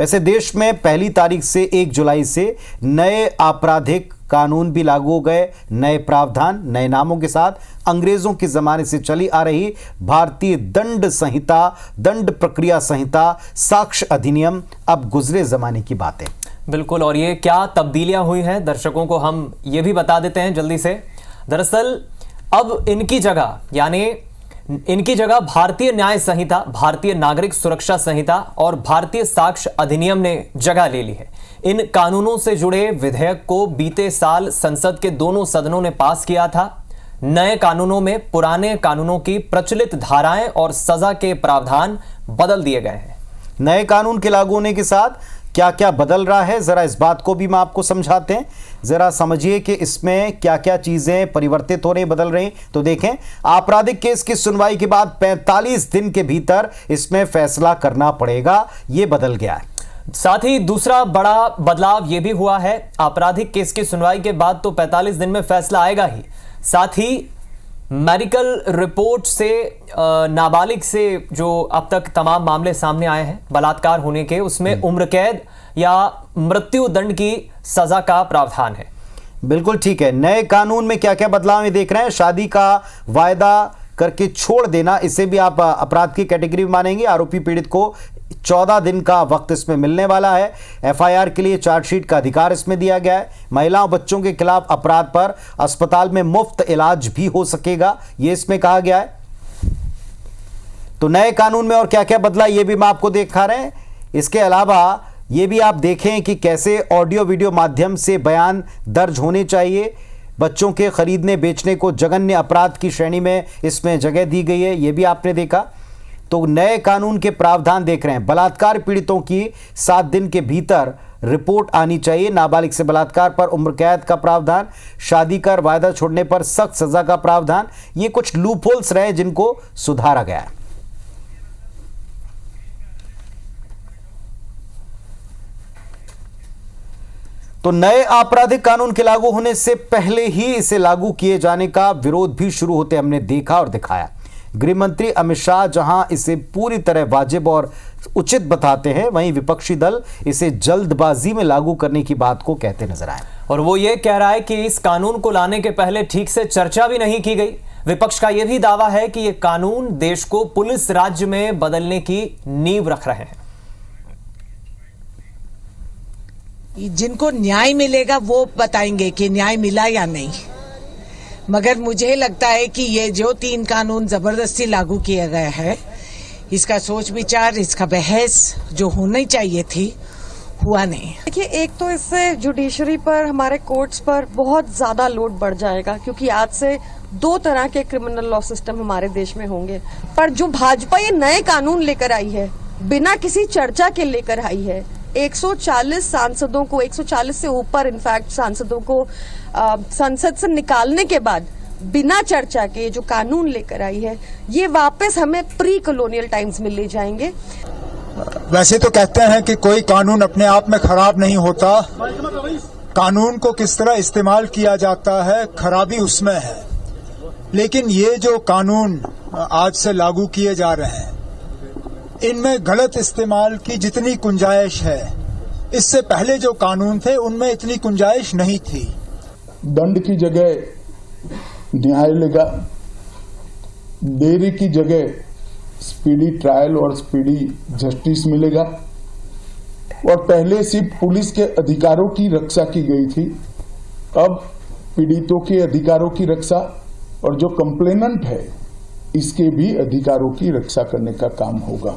वैसे देश में पहली तारीख से 1 जुलाई से नए आपराधिक कानून भी लागू हो गए। नए प्रावधान, नए नामों के साथ अंग्रेजों के जमाने से चली आ रही भारतीय दंड संहिता, दंड प्रक्रिया संहिता, साक्ष्य अधिनियम अब गुजरे जमाने की बातें। बिल्कुल, और ये क्या तब्दीलियां हुई हैं दर्शकों को हम ये भी बता देते हैं जल्दी से। दरअसल अब इनकी जगह भारतीय न्याय संहिता, भारतीय नागरिक सुरक्षा संहिता और भारतीय साक्ष्य अधिनियम ने जगह ले ली है। इन कानूनों से जुड़े विधेयक को बीते साल संसद के दोनों सदनों ने पास किया था। नए कानूनों में पुराने कानूनों की प्रचलित धाराएं और सजा के प्रावधान बदल दिए गए हैं। नए कानून के लागू होने के साथ क्या क्या बदल रहा है, जरा इस बात को भी हम आपको समझाते हैं। जरा समझिए कि इसमें क्या क्या चीजें परिवर्तित हो रही, बदल रही। तो देखें, आपराधिक केस की सुनवाई के बाद 45 दिन के भीतर इसमें फैसला करना पड़ेगा, यह बदल गया है। साथ ही दूसरा बड़ा बदलाव यह भी हुआ है, आपराधिक केस की सुनवाई के बाद तो 45 दिन में फैसला आएगा ही, साथ ही मेडिकल रिपोर्ट से नाबालिग से जो अब तक तमाम मामले सामने आए हैं बलात्कार होने के, उसमें उम्र कैद या मृत्यु दंड की सजा का प्रावधान है। बिल्कुल ठीक है। नए कानून में क्या क्या बदलाव देख रहे हैं। शादी का वायदा करके छोड़ देना, इसे भी आप अपराध की कैटेगरी में मानेंगे। आरोपी पीड़ित को 14 दिन का वक्त इसमें मिलने वाला है। एफआईआर के लिए चार्जशीट का अधिकार इसमें दिया गया है। महिलाओं बच्चों के खिलाफ अपराध पर अस्पताल में मुफ्त इलाज भी हो सकेगा, यह इसमें कहा गया है। तो नए कानून में और क्या क्या बदला, यह भी हम आपको दिखा रहे हैं। इसके अलावा यह भी आप देखें कि कैसे ऑडियो वीडियो माध्यम से बयान दर्ज होने चाहिए। बच्चों के खरीदने बेचने को जघन्य अपराध की श्रेणी में इसमें जगह दी गई है, यह भी आपने देखा। तो नए कानून के प्रावधान देख रहे हैं। बलात्कार पीड़ितों की 7 दिन के भीतर रिपोर्ट आनी चाहिए। नाबालिग से बलात्कार पर उम्र कैद का प्रावधान, शादी कर वायदा छोड़ने पर सख्त सजा का प्रावधान। ये कुछ लूपहोल्स रहे जिनको सुधारा गया है। तो नए आपराधिक कानून के लागू होने से पहले ही इसे लागू किए जाने का विरोध भी शुरू होते हमने देखा और दिखाया। गृह मंत्री अमित शाह जहां इसे पूरी तरह वाजिब और उचित बताते हैं, वहीं विपक्षी दल इसे जल्दबाजी में लागू करने की बात को कहते नजर आए। और वो ये कह रहा है कि इस कानून को लाने के पहले ठीक से चर्चा भी नहीं की गई। विपक्ष का यह भी दावा है कि यह कानून देश को पुलिस राज्य में बदलने की नींव रख रहे हैं। जिनको न्याय मिलेगा वो बताएंगे कि न्याय मिला या नहीं, मगर मुझे लगता है कि ये जो 3 कानून जबरदस्ती लागू किया गया है, इसका सोच विचार, इसका बहस जो होनी चाहिए थी, हुआ नहीं। देखिए, एक तो इससे जुडिशरी पर, हमारे कोर्ट्स पर बहुत ज्यादा लोड बढ़ जाएगा, क्योंकि आज से 2 तरह के क्रिमिनल लॉ सिस्टम हमारे देश में होंगे। पर जो भाजपा ये नए कानून लेकर आई है, बिना किसी चर्चा के लेकर आई है, 140 सांसदों को, 140 से ऊपर इनफैक्ट सांसदों को संसद से निकालने के बाद बिना चर्चा के जो कानून लेकर आई है, ये वापस हमें प्री कॉलोनियल टाइम्स में ले जाएंगे। वैसे तो कहते हैं कि कोई कानून अपने आप में खराब नहीं होता, कानून को किस तरह इस्तेमाल किया जाता है, खराबी उसमें है। लेकिन ये जो कानून आज से लागू किए जा रहे हैं, इनमें गलत इस्तेमाल की जितनी गुंजाइश है, इससे पहले जो कानून थे उनमें इतनी गुंजाइश नहीं थी। दंड की जगह न्याय लेगा, देरी की जगह स्पीडी ट्रायल और स्पीडी जस्टिस मिलेगा। और पहले सिर्फ पुलिस के अधिकारों की रक्षा की गई थी, अब पीड़ितों के अधिकारों की रक्षा और जो कंप्लेनेंट है इसके भी अधिकारों की रक्षा करने का काम होगा।